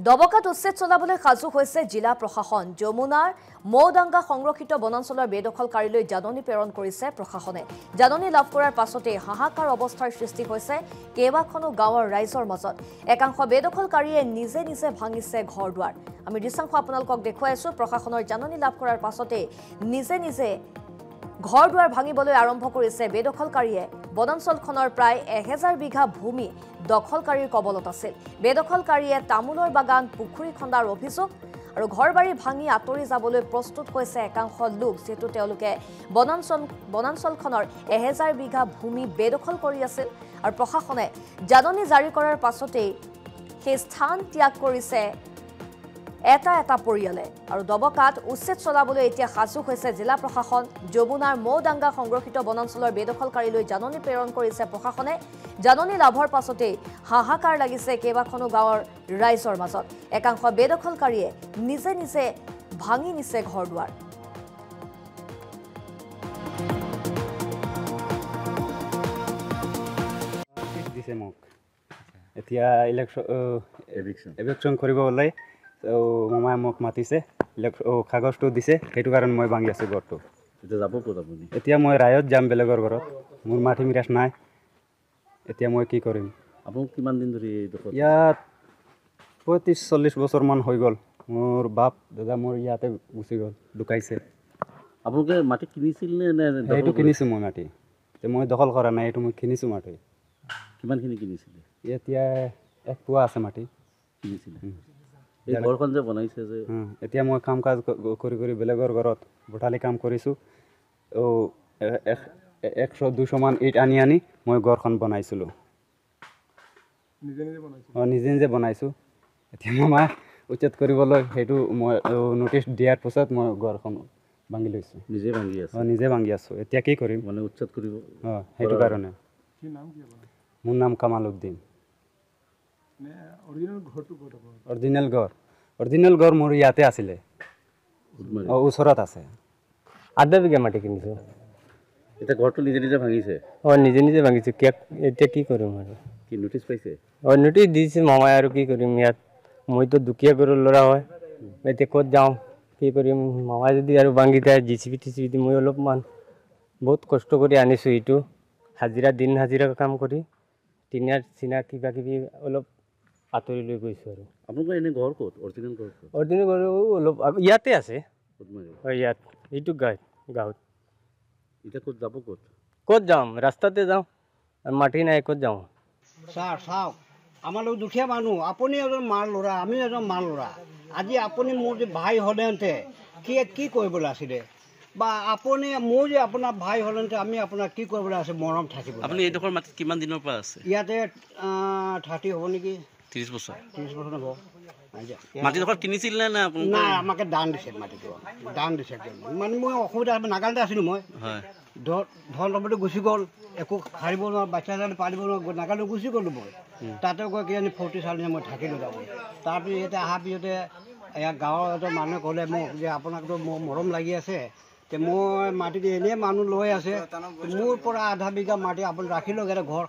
দবকাত উচ্ছেদ চলাবলৈ সাজু হৈছে জিলা প্ৰশাসন। যমুনাৰ মৌদাঙ্গা সংৰক্ষিত বনাঞ্চলৰ বেদখলকাৰীলৈ জাননী প্ৰেৰণ কৰিছে প্ৰশাসনে। জাননী লাভ কৰাৰ পাছতে হাহাকাৰ অৱস্থাৰ সৃষ্টি হৈছে কেইবাখনো গাঁৱৰ ৰাইজৰ মাজত। একাংশ বেদখলকাৰীয়ে নিজে নিজে ভাঙিছে ঘৰ দুৱাৰ। আমি দৃশ্যাংশ আপোনালোকক দেখুৱাই আছো। প্ৰশাসনৰ জাননী লাভ কৰাৰ পাছতে নিজে নিজে ঘৰ দুৱাৰ ভাঙিবলৈ আৰম্ভ কৰিছে বেদখলকাৰীয়ে। বনাঞ্চলখনৰ প্ৰায় 1000 বিঘা ভূমি দখলকাৰীৰ কবলত আছিল। বেদখলকাৰীয়ে তামোলৰ বাগান পুখুৰী খন্দাৰ অভিযোগ আৰু ঘৰবাৰী ভাঙি আঁতৰি যাবলৈ প্ৰস্তুত হৈছে একাংশ লোক, যেহেতু তেওঁলোকে বনাঞ্চলখনৰ 1000 বিঘা ভূমি বেদখল কৰি আছিল। আৰু প্ৰশাসনে জাননী জাৰি কৰাৰ পাছতেই সেই স্থান ত্যাগ কৰিছে এটা পৰিয়ালে। আৰু দবকাত উচ্ছেদ চলাবলৈ এতিয়া সাজু হৈছে জিলা প্ৰশাসন। যমুনাৰ মৌদাঙ্গা সংৰক্ষিত বনাঞ্চলৰ বেদখলকাৰীলৈ জাননী প্ৰেৰণ কৰিছে প্ৰশাসনে। জাননী লাভৰ পাছতেই হাহাকাৰ লাগিছে কেইবাখনো গাঁৱৰ ৰাইজৰ মাজত। একাংশ বেদখলকাৰীয়ে নিজে নিজে ভাঙি নিছে ঘৰ দুৱাৰ। এতিয়া ইলেকশ্যন কৰিব ওলাই মামাই মোক মাতিছে, কাগজটো দিছে, সেইটো কাৰণে মই ভাঙি আছোঁ ঘৰটো। এতিয়া যাব ক'ত আপুনি? এতিয়া মই ৰায়ত যাম বেলেগৰ ঘৰত। মোৰ মাটি মিৰাজ নাই, এতিয়া মই কি কৰিম? আপোনাক কিমান দিন ধৰি ইয়াত 35-40 বছৰমান হৈ গ'ল। মোৰ বাপ দাদা মোৰ ইয়াতে গুচি গ'ল, ঢুকাইছে। আপোনালোকে মাটি কিনিছিল নে? সেইটো কিনিছোঁ মই মাটি, মই দখল কৰা নাই, এইটো মই কিনিছোঁ মাটি। কিমানখিনি কিনিছিলে? এতিয়া 1 পোৱা আছে মাটি কিনিছিলে। এই ঘৰখন যে বনাইছে যে, এতিয়া মই কাম কাজ কৰি বেলেগৰ ঘৰত বঠালি কাম কৰিছোঁ। 100-200 মান ইট আনি মই ঘৰখন বনাইছিলোঁ। নিজে নিজে বনাইছোঁ। এতিয়া মামাই উচ্ছেদ কৰিবলৈ সেইটো মই নটিচ দিয়াৰ পিছত মই ঘৰখন ভাঙি লৈছোঁ। নিজে ভাঙি আছে? নিজে ভাঙি আছোঁ। এতিয়া কি কৰিম? মানে উচ্ছেদ কৰিব? সেইটো কাৰণে। মোৰ নাম কামাল উদ্দিন। অৰিজিনেল ঘৰ মোৰ ইয়াতে আছিলে, ওচৰত আছে। 8 বিঘা মাটি কিনিছোঁ। এতিয়া ঘৰটো নিজে নিজে ভাঙিছে? নিজে নিজে ভাঙিছোঁ। এতিয়া কি কৰিম আৰু? কি নটিচ পাইছে? নটিচ দিছে মামাই, আৰু কি কৰিম ইয়াত? মইতো দুখীয়া ঘৰৰ ল'ৰা হয়, এতিয়া ক'ত যাওঁ, কি কৰিম? মামাই যদি আৰু ভাঙি দিয়ে, জিচিপি দি মই অলপমান বহুত কষ্ট কৰি আনিছোঁ। এইটো দিন হাজিৰা কাম কৰি টিনাৰ চিনা কিবা কিবি অলপ আঁতৰি লৈ গৈছোঁ। আৰু আপোনালোকৰ এনে ঘৰ ক'ত? অৰিজিনেল ঘৰ ক'ত? অৰিজিনেল ঘৰ অলপ ইয়াতে আছে, ইয়াত এইটো গাঁৱত। এতিয়া ক'ত যাব? ক'ত যাম? ৰাস্তাতে যাওঁ, মাটি নাই, ক'ত যাওঁ? ছাৰ চাওক, আমালোক দুখীয়া মানুহ, আপুনি এজন মাৰ ল'ৰা, আমি এজন মাৰ ল'ৰা। আজি আপুনি মোৰ যে ভাই হ'লেহেঁতে কি কৰিবলৈ আছিলে, বা আপুনি মোৰ যে আপোনাৰ ভাই হ'লেহেঁতে আমি আপোনাৰ কি কৰিবলৈ আছে? মৰম থাকিব। আপুনি এইডোখৰ মাটিত কিমান দিনৰ পৰা আছে? ইয়াতে 30 হ'ব নেকি? 30 বছৰ? 30 বছৰ হ'ব। মাটিডোখৰ কিনিছিল নে? নাই, আমাকে দান দিছে, মাটিটো দান দিছে। মানে মই অসুবিধা নাগালেতে আছিলোঁ, মই ধন সম্পত্তি গুচি গ'ল, একো সাৰিব নোৱাৰোঁ, বাচ্চা পালিব নোৱাৰোঁ, নাগালেও গুচি গ'লোঁ মই। তাতে গৈ কিজানি 40 সাল মই থাকিলোঁ যাব। তাৰপিছত ইয়াতে অহাৰ পিছতে ইয়াৰ গাঁৱৰ এজন মানুহে ক'লে মোক যে আপোনাকতো মোৰ মৰম লাগি আছে, মই মাটিটো এনেই মানুহ লৈ আছে, মোৰ পৰা 1/2 বিঘা মাটি আপুনি ৰাখি লওক, এটা ঘৰ